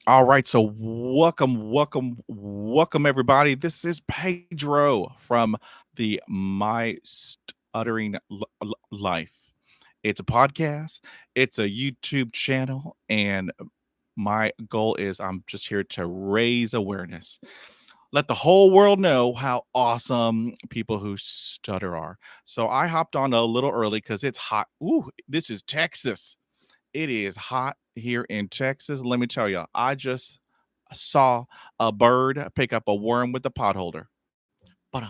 All right, so welcome, everybody. This is Pedro from the My Stuttering Life. It's a podcast, it's a YouTube channel, and my goal is I'm just here to raise awareness. Let the whole world know how awesome people who stutter are. So I hopped on a little early because it's hot. Ooh, this is Texas. It is hot here in Texas. Let me tell you, I just saw a bird pick up a worm with a pot holder. But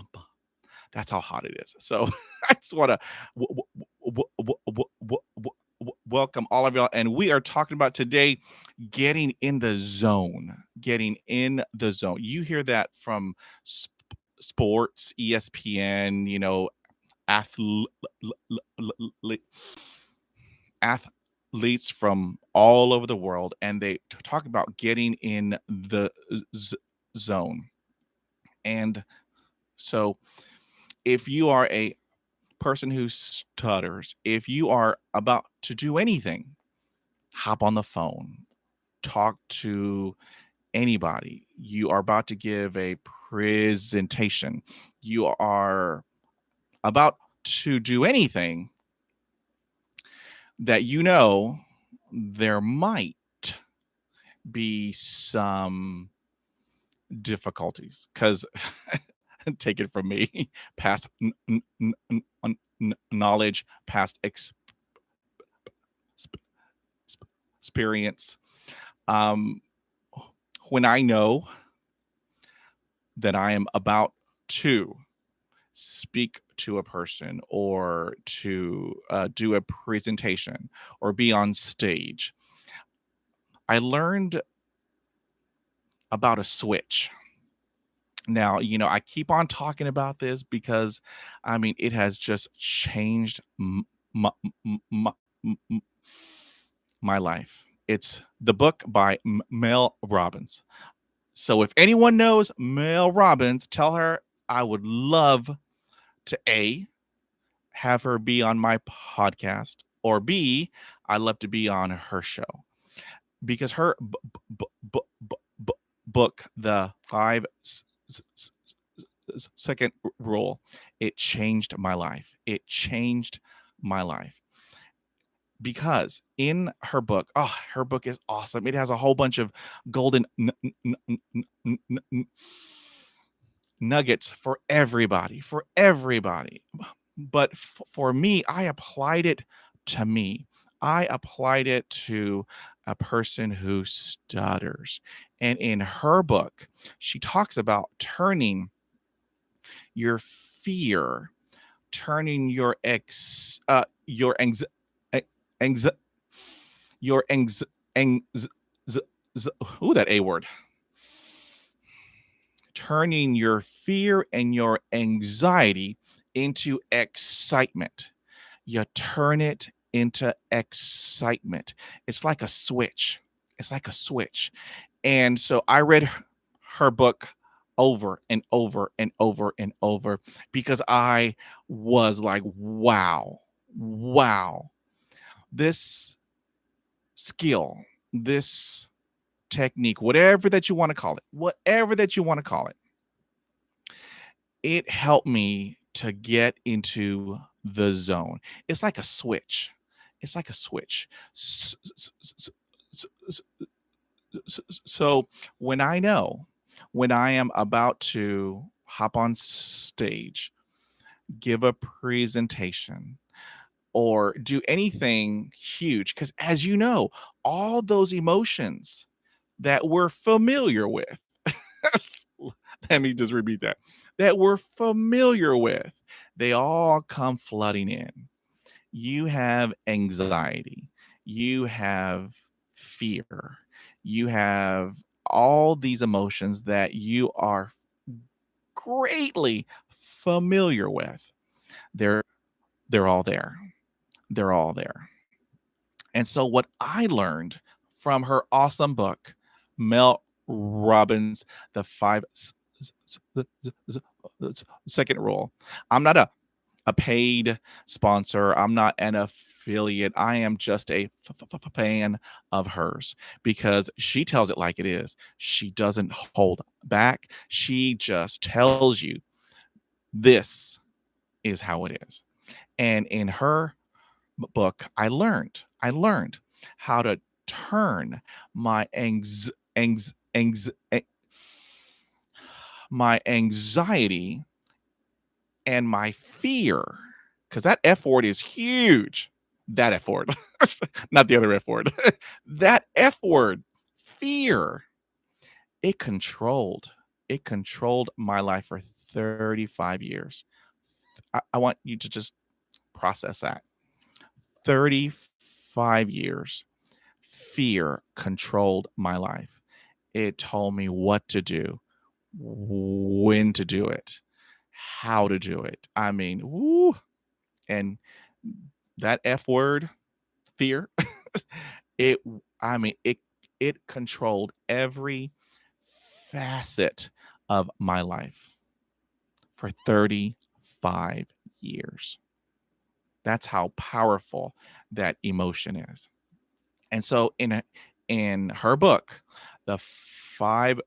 that's how hot it is. So I just want to w- welcome all of y'all. And we are talking about today getting in the zone. Getting in the zone. You hear that from sports, ESPN, athlete athletes from all over the world, and they talk about getting in the zone. And so, if you are a person who stutters, if you are about to do anything, hop on the phone, talk to anybody, you are about to give a presentation, you are about to do anything that there might be some difficulties because take it from me, past knowledge, past experience. Um, when I know that I am about to speak to a person or to do a presentation or be on stage, I learned about a switch. Now, I keep on talking about this because, I mean, it has just changed my, my, my life. It's the book by Mel Robbins. So if anyone knows Mel Robbins, tell her I would love to A, have her be on my podcast, or B, I'd love to be on her show because her book, The Second Rule, it changed my life. It changed my life because in her book is awesome. It has a whole bunch of golden nuggets for everybody, But for me, I applied it to me. I applied it to a person who stutters. And in her book, she talks about turning your fear, turning your anxiety, anx, your anx, anx, ooh, that A word, turning your fear and your anxiety into excitement. You turn it into excitement. It's like a switch. It's like a switch. And so I read her book over and over and over and over because I was like, wow, this skill, this technique, whatever that you want to call it, it helped me to get into the zone. It's like a switch. It's like a switch. So when I am about to hop on stage, give a presentation, or do anything huge, because as you know, all those emotions that we're familiar with, let me just repeat that we're familiar with, they all come flooding in. You have anxiety, you have fear, you have all these emotions that you are greatly familiar with. They're they're all there. They're all there. And so what I learned from her awesome book, Mel Robbins, the second rule. I'm not a paid sponsor. I'm not an affiliate. I am just a fan of hers because she tells it like it is. She doesn't hold back. She just tells you this is how it is. And in her book, I learned how to turn my my anxiety and my fear, because that F word is huge. That F word, not the other F word. That F word, fear, it controlled. It controlled my life for 35 years. I want you to just process that. 35 years, fear controlled my life. It told me what to do, when to do it, how to do it. I mean, woo. And that F word, fear, it, I mean, it controlled every facet of my life for 35 years. That's how powerful that emotion is. And so in her book, the five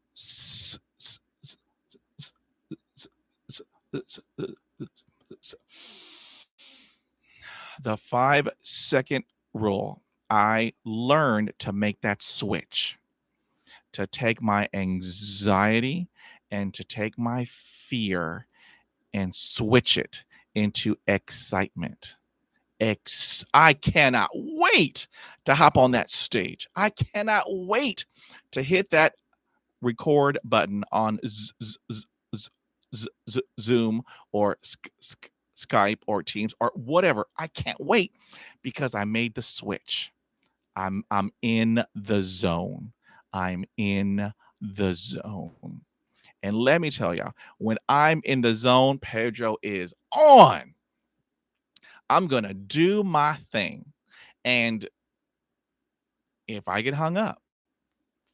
the 5-second rule, I learned to make that switch, to take my anxiety and to take my fear and switch it into excitement. I cannot wait to hop on that stage. I cannot wait to hit that record button on Zoom or Skype or Teams or whatever. I can't wait because I made the switch. I'm in the zone. I'm in the zone. And let me tell you, when I'm in the zone, Pedro is on. I'm going to do my thing. And if I get hung up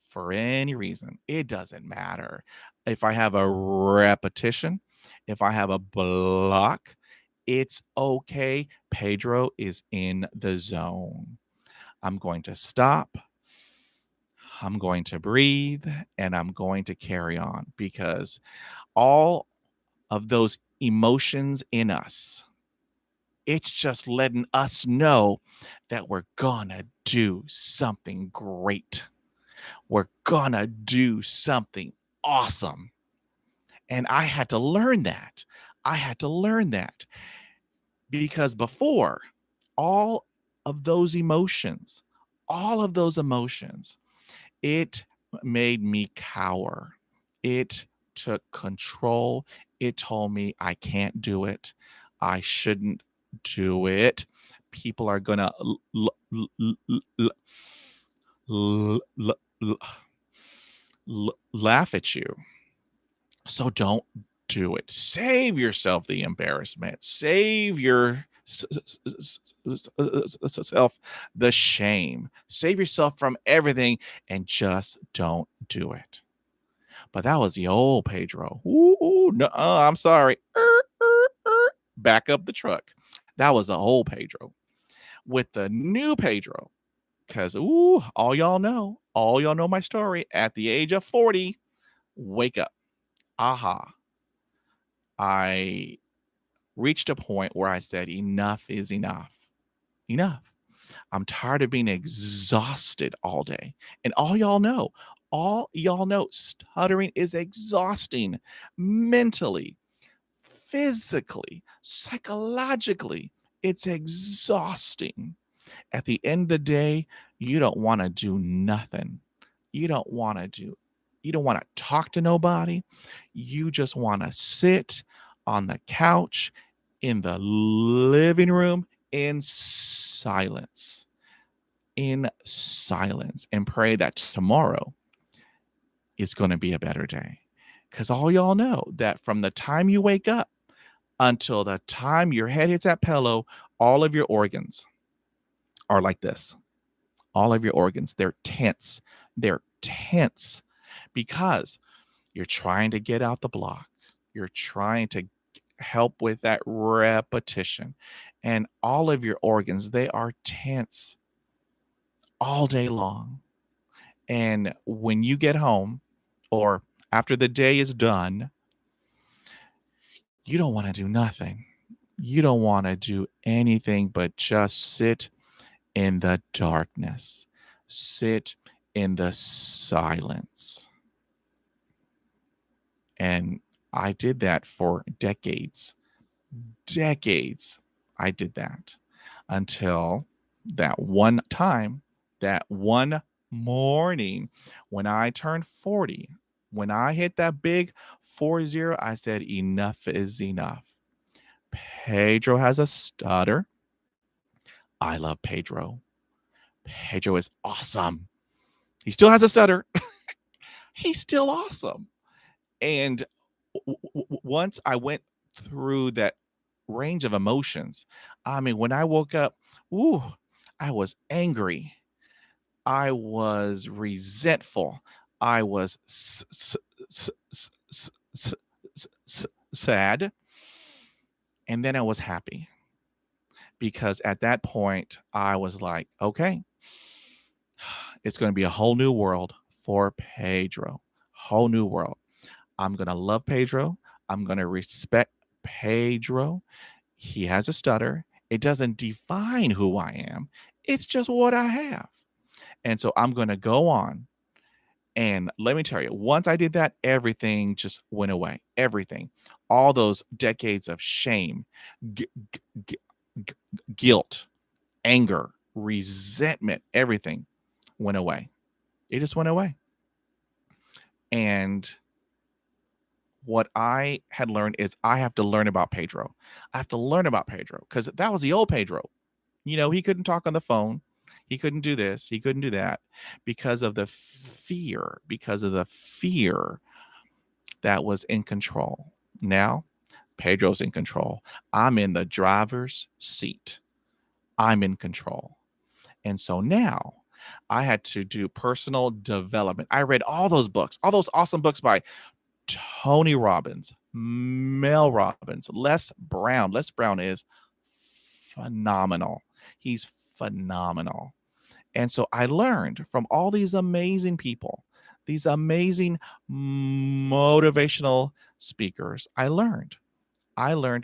for any reason, it doesn't matter. If I have a repetition, if I have a block, it's okay. Pedro is in the zone. I'm going to stop. I'm going to breathe and I'm going to carry on because all of those emotions in us, it's just letting us know that we're gonna do something great. We're gonna do something awesome. And I had to learn that. I had to learn that because before, all of those emotions, all of those emotions, it made me cower. It took control. It told me I can't do it. I shouldn't do it. People are going to laugh at you. So don't do it. Save yourself the embarrassment. Save yourself the shame. Save yourself from everything and just don't do it. But that was the old Pedro. Ooh, no, I'm sorry. Back up the truck. That was the old Pedro. With the new Pedro, because all y'all know my story. At the age of 40, wake up. Aha. I reached a point where I said, enough is enough. Enough. I'm tired of being exhausted all day. And all y'all know, stuttering is exhausting mentally, physically, psychologically. It's exhausting. At the end of the day, you don't want to do nothing. You don't want to talk to nobody. You just want to sit on the couch in the living room in silence. In silence and pray that tomorrow is going to be a better day. Because all y'all know that from the time you wake up until the time your head hits that pillow, all of your organs are like this. All of your organs, they're tense. They're tense because you're trying to get out the block. You're trying to help with that repetition. and all of your organs, they are tense all day long. And when you get home or after the day is done, you don't want to do nothing. You don't want to do anything but just sit in the darkness, sit in the silence. And I did that for decades. Decades. I did that until that one time, that one morning when I turned 40. When I hit that big 40, I said, enough is enough. Pedro has a stutter. I love Pedro. Pedro is awesome. He still has a stutter. He's still awesome. And once I went through that range of emotions, I mean, when I woke up, ooh, I was angry. I was resentful. I was sad. And then I was happy because at that point, I was like, okay, it's going to be a whole new world for Pedro. Whole new world. I'm going to love Pedro. I'm going to respect Pedro. He has a stutter. It doesn't define who I am. It's just what I have. And so I'm going to go on. And let me tell you, once I did that, everything just went away. Everything. All those decades of shame, g- g- g- guilt, anger, resentment, everything went away. It just went away. And what I had learned is I have to learn about Pedro. I have to learn about Pedro because that was the old Pedro. You know, he couldn't talk on the phone. He couldn't do this. He couldn't do that because of the fear, that was in control. Now, Pedro's in control. I'm in the driver's seat. I'm in control. And so now I had to do personal development. I read all those books, all those awesome books by Tony Robbins, Mel Robbins, Les Brown. Les Brown is phenomenal. He's phenomenal. And so I learned from all these amazing people, these amazing motivational speakers. I learned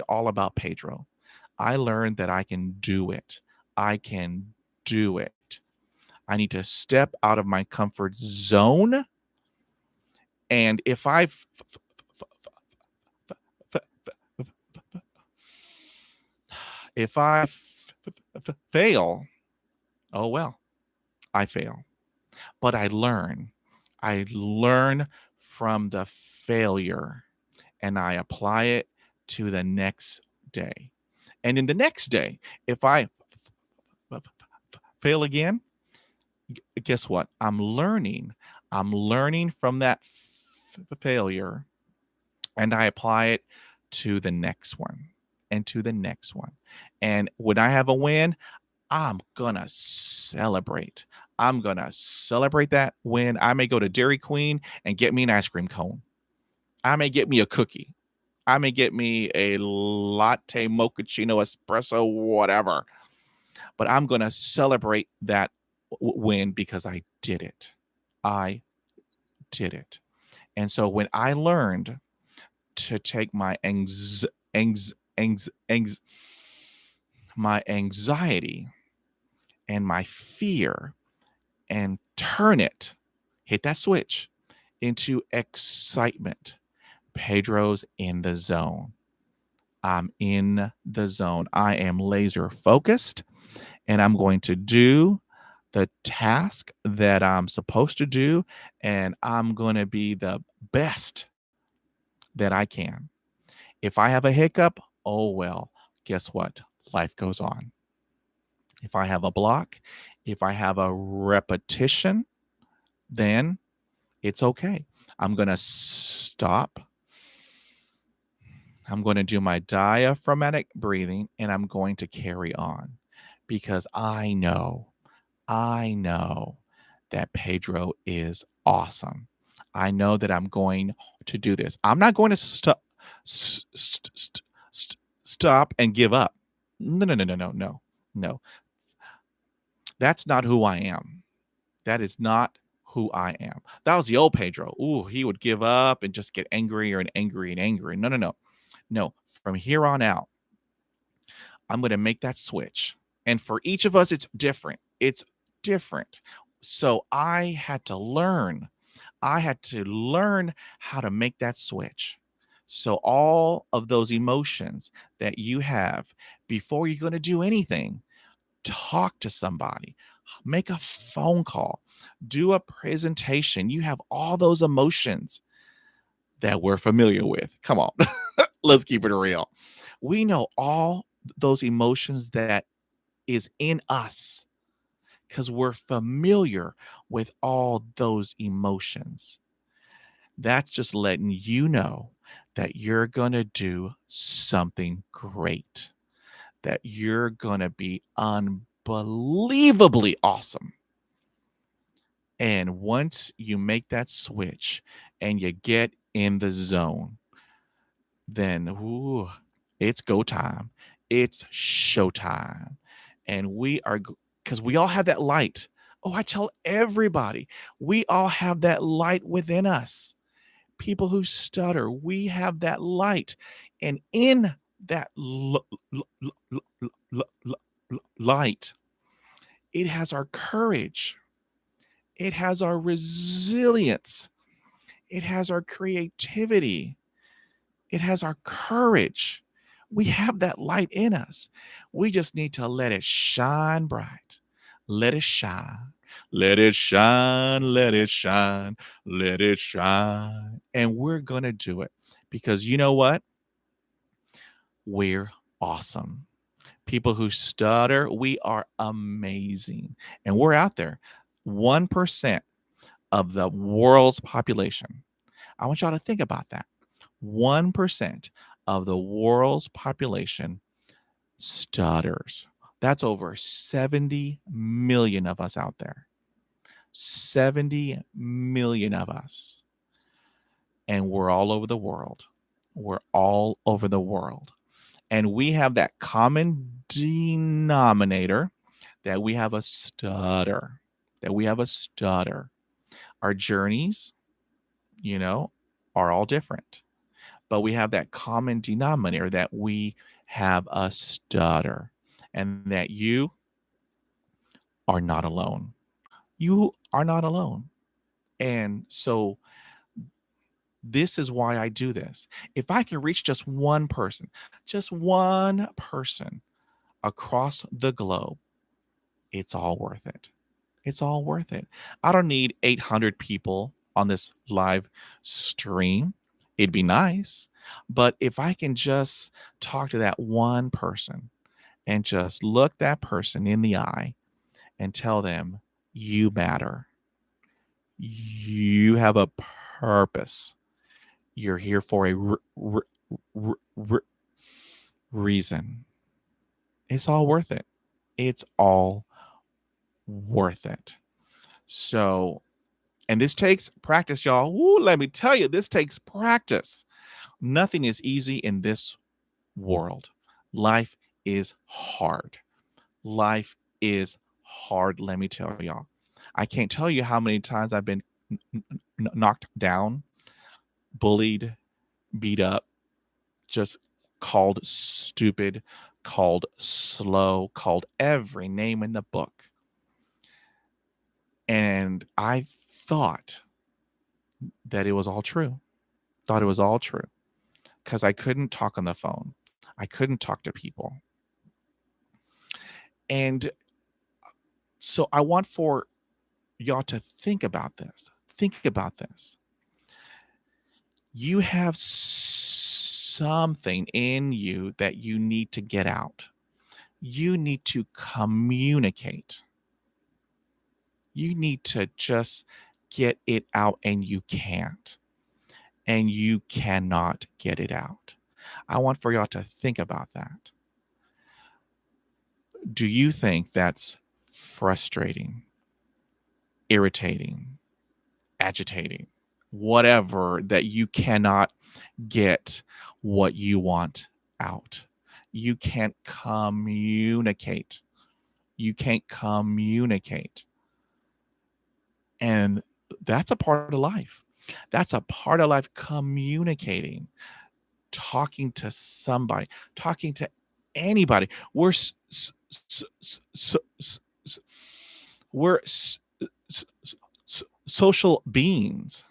all about Pedro. I learned that I can do it. I can do it. I need to step out of my comfort zone. And if I fail, oh well, I fail. But I learn. I learn from the failure and I apply it to the next day. And in the next day, if I fail again, guess what? I'm learning. I'm learning from that failure and I apply it to the next one and to the next one. And when I have a win, I'm going to celebrate. I'm going to celebrate that win. I may go to Dairy Queen and get me an ice cream cone. I may get me a cookie. I may get me a latte, mochaccino, espresso, whatever. But I'm going to celebrate that win because I did it. I did it. And so when I learned to take my my anxiety and my fear and turn it, hit that switch into excitement. Pedro's in the zone. I'm in the zone. I am laser focused and I'm going to do the task that I'm supposed to do. And I'm going to be the best that I can. If I have a hiccup, oh well, guess what? Life goes on. If I have a block, if I have a repetition, then it's okay. I'm going to stop. I'm going to do my diaphragmatic breathing and I'm going to carry on because I know that Pedro is awesome. I know that I'm going to do this. I'm not going to stop and give up. No, no, no, no, no, no, no. That's not who I am. That is not who I am. That was the old Pedro. Ooh, he would give up and just get angrier and angry and angry. No, no, no. No, from here on out, I'm going to make that switch. And for each of us, it's different. It's different. So I had to learn. I had to learn how to make that switch. So all of those emotions that you have before you're going to do anything, talk to somebody, make a phone call, do a presentation. You have all those emotions that we're familiar with. Come on, let's keep it real. We know all those emotions that is in us because we're familiar with all those emotions. That's just letting you know that you're going to do something great, that you're going to be unbelievably awesome. And once you make that switch and you get in the zone, then ooh, it's go time. It's showtime. And we are, because we all have that light. Oh, I tell everybody, we all have that light within us. People who stutter, we have that light. And in that light, it has our courage, it has our resilience, it has our creativity, it has our courage. We have that light in us. We just need to let it shine bright. Let it shine. Let it shine. Let it shine. Let it shine. And we're going to do it because you know what? We're awesome. People who stutter, we are amazing. And we're out there. 1% of the world's population. I want y'all to think about that. 1% of the world's population stutters. That's over 70 million of us out there. 70 million of us. And we're all over the world. We're all over the world. And we have that common denominator that we have a stutter. That we have a stutter. Our journeys, are all different. But we have that common denominator that we have a stutter and that you are not alone. You are not alone. And so this is why I do this. If I can reach just one person across the globe, it's all worth it. It's all worth it. I don't need 800 people on this live stream. It'd be nice. But if I can just talk to that one person and just look that person in the eye and tell them, you matter. You have a purpose. You're here for a reason. It's all worth it. It's all worth it. So, and this takes practice, y'all. Ooh, let me tell you, this takes practice. Nothing is easy in this world. Life is hard. Life is hard, let me tell y'all. I can't tell you how many times I've been knocked down, bullied, beat up, just called stupid, called slow, called every name in the book. And I thought that it was all true. Thought it was all true because I couldn't talk on the phone. I couldn't talk to people. And so I want for y'all to think about this. Think about this. You have something in you that you need to get out. You need to communicate. You need to just get it out, and you can't. And you cannot get it out. I want for y'all to think about that. Do you think that's frustrating, irritating, agitating, whatever, that you cannot get what you want out? You can't communicate. You can't communicate. And that's a part of life. That's a part of life, communicating, talking to somebody, talking to anybody. We're social beings.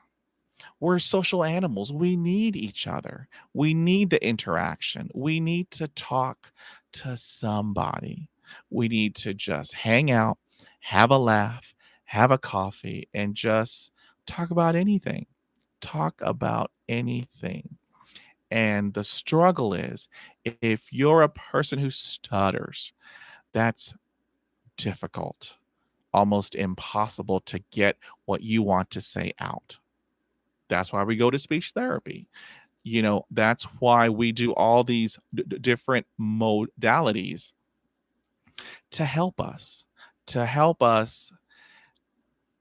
We're social animals. We need each other. We need the interaction. We need to talk to somebody. We need to just hang out, have a laugh, have a coffee, and just talk about anything. Talk about anything. And the struggle is, if you're a person who stutters, that's difficult, almost impossible to get what you want to say out. That's why we go to speech therapy. That's why we do all these different modalities to help us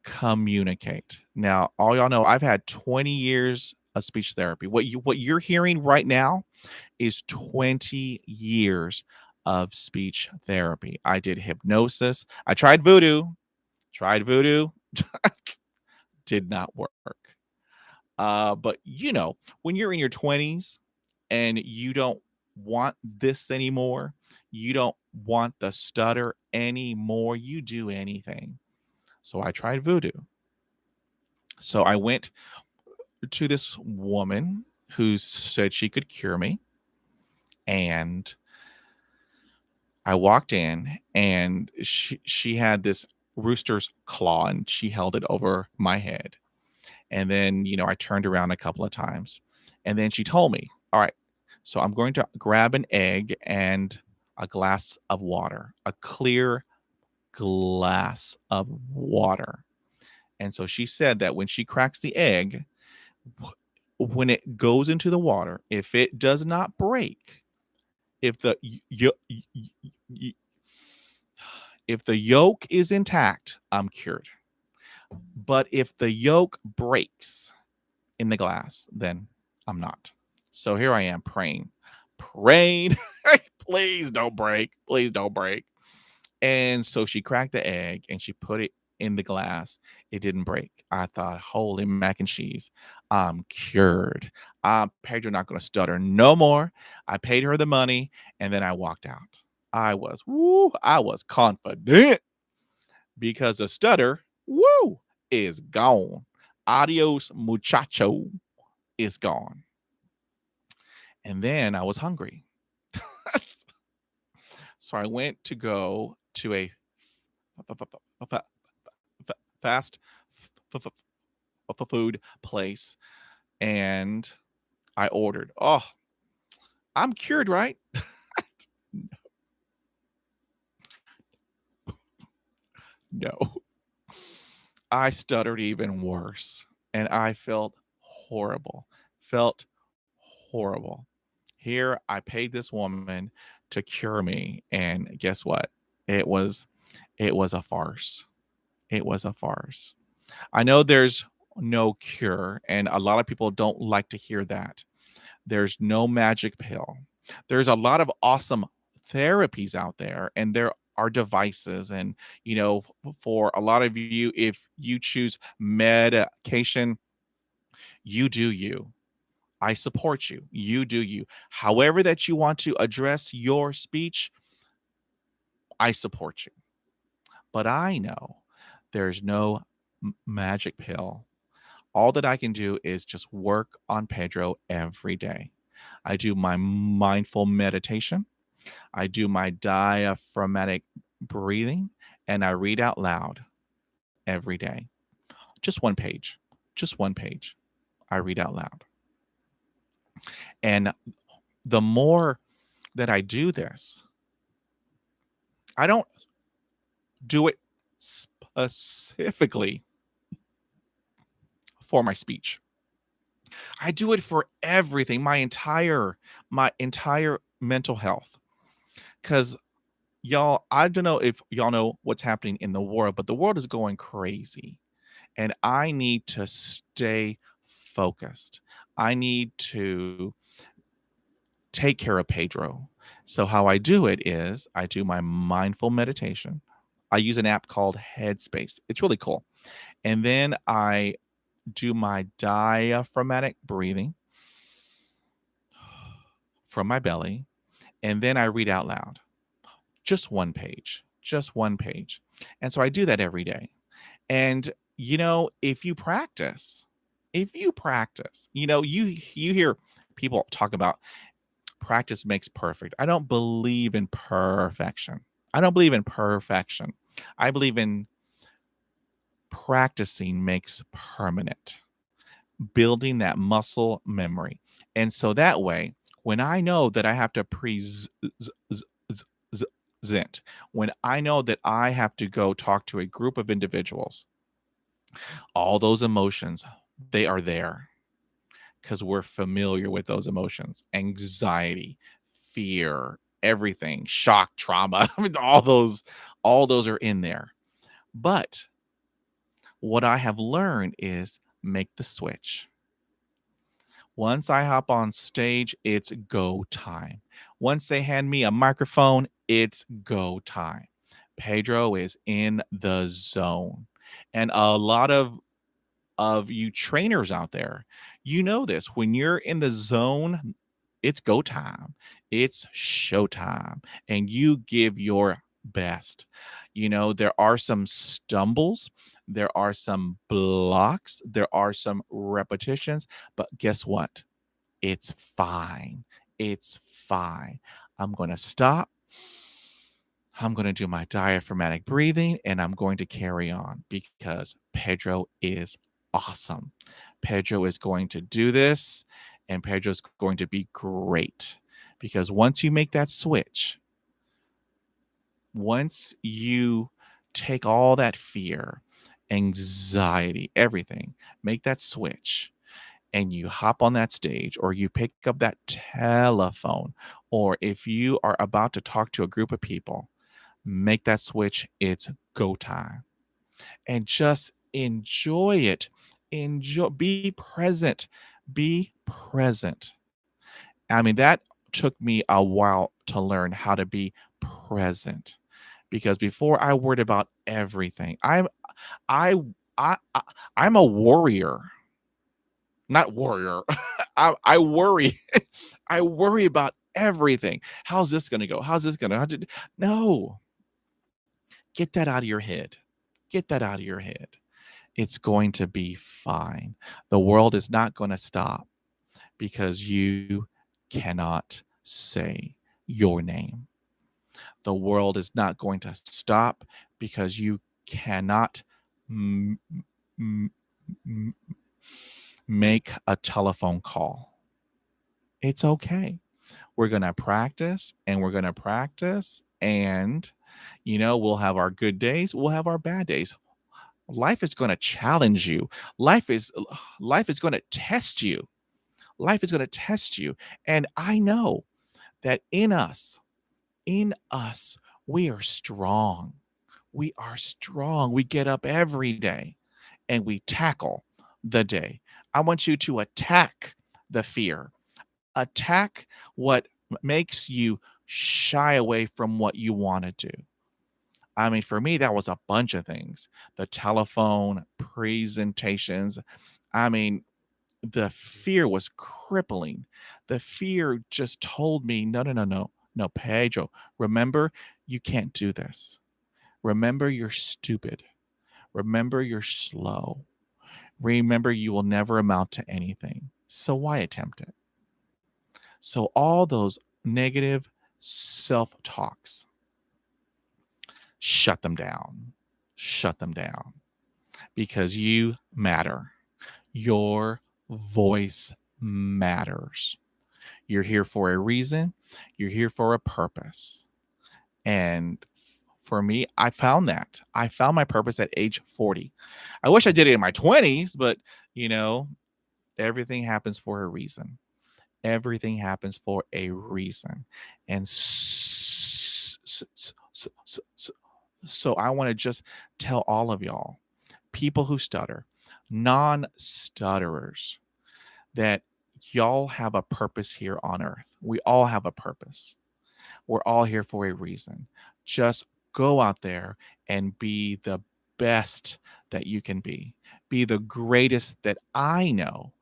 communicate. Now, all y'all know, I've had 20 years of speech therapy. What you're hearing right now is 20 years of speech therapy. I did hypnosis. I tried voodoo, did not work. But when you're in your 20s and you don't want this anymore, you don't want the stutter anymore, you do anything. So I tried voodoo. So I went to this woman who said she could cure me. And I walked in and she had this rooster's claw and she held it over my head. And then, I turned around a couple of times. And then she told me, all right, so I'm going to grab an egg and a glass of water, a clear glass of water. And so she said that when she cracks the egg, when it goes into the water, if it does not break, if the if the yolk is intact, I'm cured. But if the yolk breaks in the glass, then I'm not. So here I am praying, please don't break, please don't break. And so she cracked the egg and she put it in the glass. It didn't break. I thought, holy mac and cheese, I'm cured. Pedro not going to stutter no more. I paid her the money and then I walked out. I was confident because the stutter, is gone. Adios, muchacho, is gone. And then I was hungry. So I went to go to a fast food place and I ordered. Oh, I'm cured, right? No. I stuttered even worse and I felt horrible. Felt horrible. Here I paid this woman to cure me and guess what? It was a farce. It was a farce. I know there's no cure and a lot of people don't like to hear that. There's no magic pill. There's a lot of awesome therapies out there and there are devices and for a lot of you, if you choose medication, you do you. I support you. You do you. However that you want to address your speech, I support you. But I know there's no magic pill. All that I can do is just work on Pedro every day. I do my mindful meditation. I do my diaphragmatic breathing and I read out loud every day. Just one page. Just one page. I read out loud. And the more that I do this, I don't do it specifically for my speech. I do it for everything, my entire mental health. Cuz y'all, I don't know if y'all know what's happening in the world, but the world is going crazy and I need to stay focused. I need to take care of Pedro. So how I do it is I do my mindful meditation. I use an app called Headspace. It's really cool. And then I do my diaphragmatic breathing from my belly. And then I read out loud just one page, just one page. And so I do that every day. And, if you practice, you hear people talk about practice makes perfect. I don't believe in perfection. I don't believe in perfection. I believe in practicing makes permanent, building that muscle memory. And so that way, when I know that I have to present, when I know that I have to go talk to a group of individuals, all those emotions, they are there because we're familiar with those emotions: anxiety, fear, everything, shock, trauma. I mean, all those are in there. But what I have learned is make the switch. Once I hop on stage, it's go time. Once they hand me a microphone, it's go time. Pedro is in the zone. And a lot of you trainers out there, you know this. When you're in the zone, it's go time. It's showtime. And you give your best. There are some stumbles, there are some blocks, there are some repetitions, but guess what? It's fine. It's fine. I'm going to stop. I'm going to do my diaphragmatic breathing and I'm going to carry on because Pedro is awesome. Pedro is going to do this and Pedro's going to be great because once you make that switch, once you take all that fear, anxiety, everything, make that switch and you hop on that stage or you pick up that telephone, or if you are about to talk to a group of people, make that switch. It's go time. And just enjoy it. Enjoy, be present. Be present. I mean, that took me a while to learn how to be present because before I worried about everything. I I I'm a warrior, not warrior. I worry. I worry about everything. How's this going to go? How's this going to? No, get that out of your head. Get that out of your head. It's going to be fine. The world is not going to stop because you cannot say your name. The world is not going to stop because you cannot m- m- m- make a telephone call. It's okay. We're going to practice and we're going to practice and we'll have our good days, we'll have our bad days. Life is going to challenge you. Life is going to test you. Life is going to test you. And I know that in us, we are strong. We are strong. We get up every day and we tackle the day. I want you to attack the fear. Attack what makes you shy away from what you want to do. I mean, for me, that was a bunch of things. The telephone, presentations. I mean, the fear was crippling. The fear just told me, no, no, no, no, no, Pedro, remember, you can't do this. Remember, you're stupid. Remember, you're slow. Remember, you will never amount to anything. So why attempt it? So all those negative self-talks, shut them down. Shut them down because you matter. Your voice matters. You're here for a reason. You're here for a purpose. And for me, I found that. I found my purpose at age 40. I wish I did it in my 20s, but you know, everything happens for a reason. Everything happens for a reason. And so I want to just tell all of y'all, people who stutter, non-stutterers, that y'all have a purpose here on earth. We all have a purpose. We're all here for a reason. Just go out there and be the best that you can be. Be the greatest that I know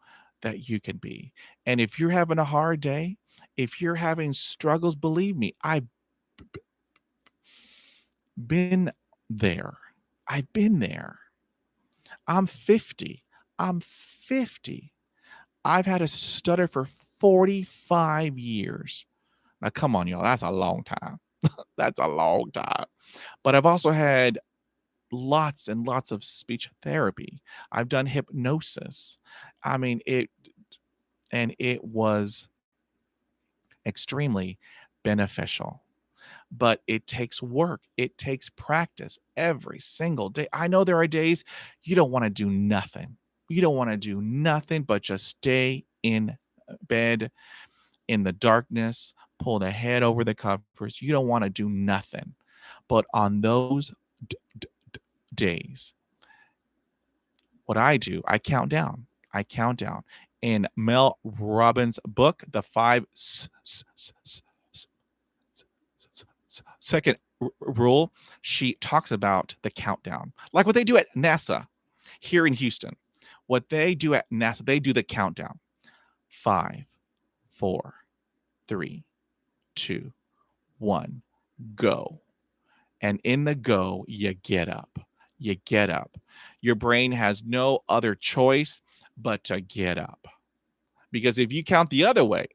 that you can be. And if you're having a hard day, if you're having struggles, believe me, I've been there. I've been there. I'm 50. I'm 50. I've had a stutter for 45 years. Now, come on, y'all. That's a long time. That's a long time. But I've also had lots and lots of speech therapy. I've done hypnosis. I mean, it was extremely beneficial. But it takes work. It takes practice every single day. I know there are days you don't want to do nothing. You don't want to do nothing but just stay in bed in the darkness, pull the head over the covers. You don't want to do nothing. But on those days, what I do, I count down. I count down. In Mel Robbins' book, The Five Second Rule, she talks about the countdown, like what they do at NASA here in Houston. What they do at NASA, they do the countdown. 5, 4, 3, 2, 1, go. And in the go, you get up. You get up. Your brain has no other choice but to get up. Because if you count the other way,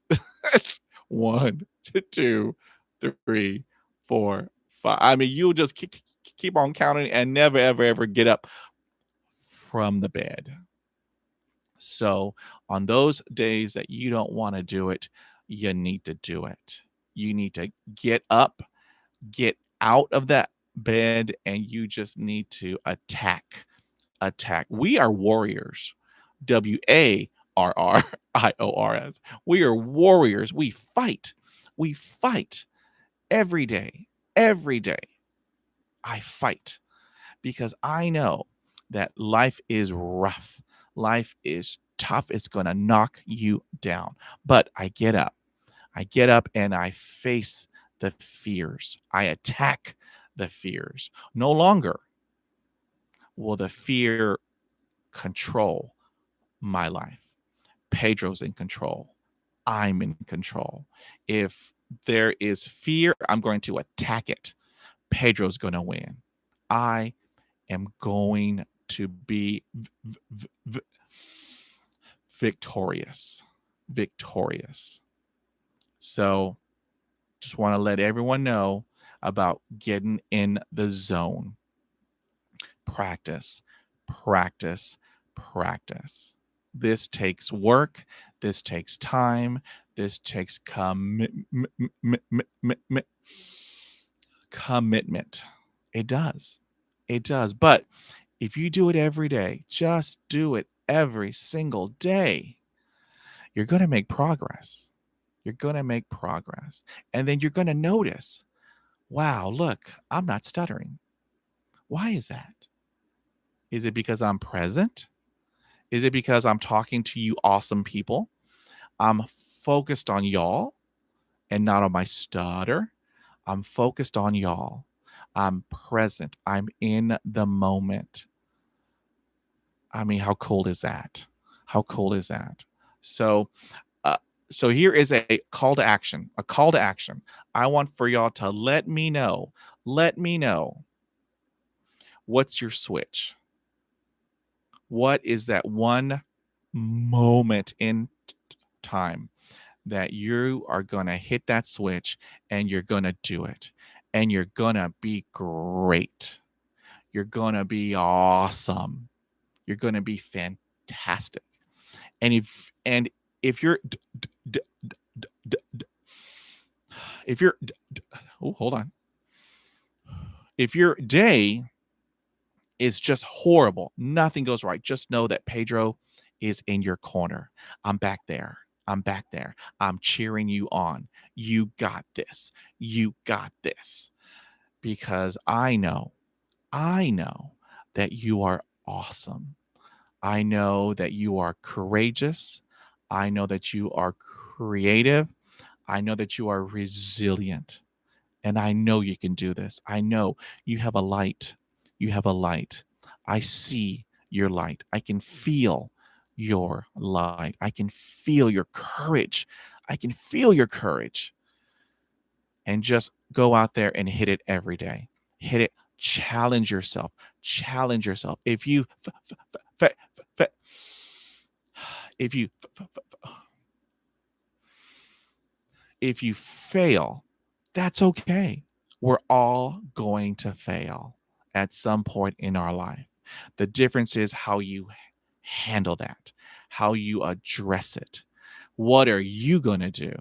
1, 2, 3, 4, 5. I mean, you'll just keep on counting and never, ever, ever get up from the bed. So on those days that you don't want to do it, you need to do it. You need to get up, get out of that bed, and you just need to attack. Attack. We are warriors. WARRIORS. We are warriors. We fight. We fight every day. Every day. I fight because I know that life is rough. Life is tough. It's going to knock you down. But I get up. I get up and I face the fears. I attack the fears. No longer will the fear control my life. Pedro's in control. I'm in control. If there is fear, I'm going to attack it. Pedro's going to win. I am going to be victorious. Victorious. So just want to let everyone know about getting in the zone. Practice, practice, practice. This takes work. This takes time. This takes commitment. It does. It does. But if you do it every day, just do it every single day, you're going to make progress. You're going to make progress. And then you're going to notice, wow, look, I'm not stuttering. Why is that? Is it because I'm present? Is it because I'm talking to you awesome people? I'm focused on y'all and not on my stutter. I'm focused on y'all. I'm present. I'm in the moment. I mean, how cool is that? How cool is that? So, so here is a call to action. A call to action. I want for y'all to let me know. Let me know. What's your switch? What is that one moment in time that you are going to hit that switch and you're going to do it? And you're going to be great. You're going to be awesome. You're going to be fantastic. And if you're hold on. If your day is just horrible, nothing goes right, just know that Pedro is in your corner. I'm back there. I'm back there. I'm cheering you on. You got this. You got this. Because I know that you are awesome. I know that you are courageous. I know that you are creative. I know that you are resilient. And I know you can do this. I know you have a light. You have a light. I see your light. I can feel your light. I can feel your courage. I can feel your courage. And just go out there and hit it every day. Hit it. Challenge yourself. Challenge yourself. If you if you fail, that's okay. We're all going to fail at some point in our life. The difference is how you handle that, how you address it. What are you going to do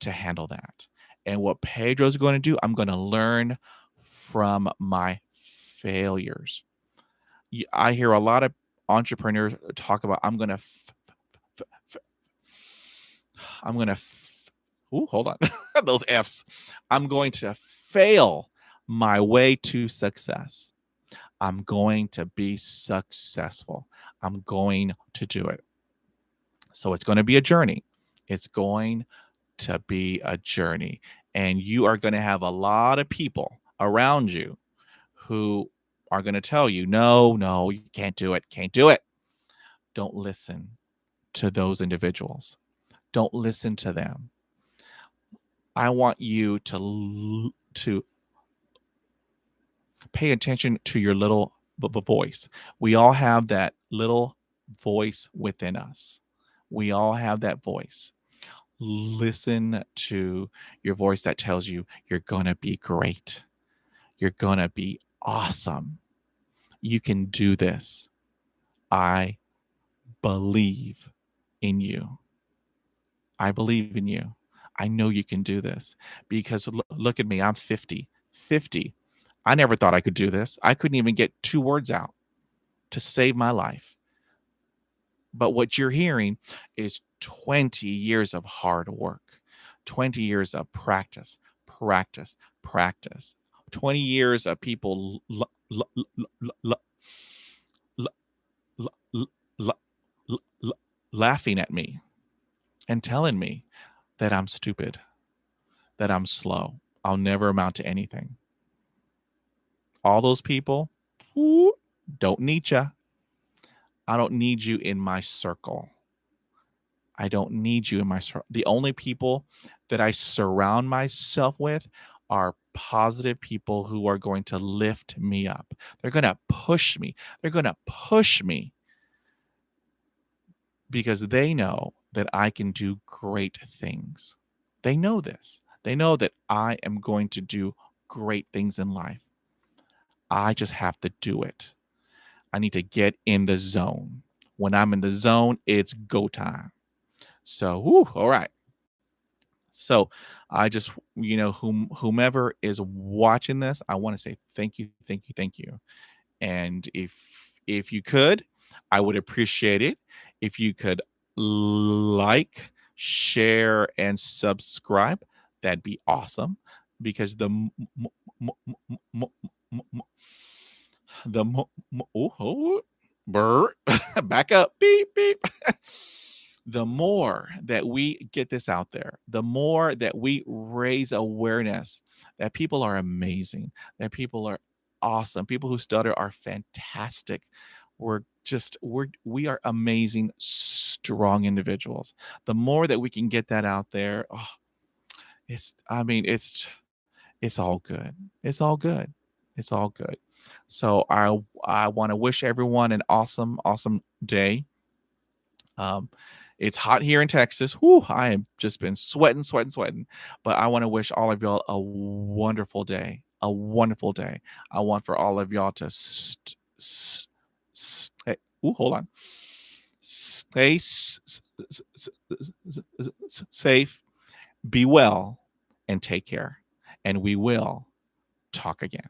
to handle that? And what Pedro's going to do, I'm going to learn from my failures. I hear a lot of entrepreneurs talk about, I'm going to hold on. Those F's. I'm going to fail my way to success. I'm going to be successful. I'm going to do it. So it's going to be a journey. It's going to be a journey. And you are going to have a lot of people around you who are going to tell you, no, you can't do it. Can't do it. Don't listen to those individuals. Don't listen to them. I want you to pay attention to your little voice. We all have that little voice within us. We all have that voice. Listen to your voice that tells you you're going to be great. You're going to be awesome. You can do this. I believe in you. I believe in you. I know you can do this because look at me. I'm 50. 50. I never thought I could do this. I couldn't even get 2 words out to save my life. But what you're hearing is 20 years of hard work, 20 years of practice, 20 years of people laughing at me and telling me that I'm stupid, that I'm slow. I'll never amount to anything. All those people don't need you. I don't need you in my circle. I don't need you in my circle. The only people that I surround myself with are positive people who are going to lift me up. They're going to push me. They're going to push me because they know that I can do great things. They know this. They know that I am going to do great things in life. I just have to do it. I need to get in the zone. When I'm in the zone, it's go time. So, all right. So I just, whomever is watching this, I want to say thank you, thank you, thank you. And if you could, I would appreciate it if you could like, share, and subscribe. That'd be awesome because back up, beep beep. The more that we get this out there, the more that we raise awareness that people are amazing, that people are awesome, people who stutter are fantastic. We are amazing, strong individuals. The more that we can get that out there, it's all good. It's all good. It's all good. So I want to wish everyone an awesome, awesome day. It's hot here in Texas. Whew, I have just been sweating. But I want to wish all of y'all a wonderful day. A wonderful day. I want for all of y'all to hold on. Stay safe, be well, and take care. And we will talk again.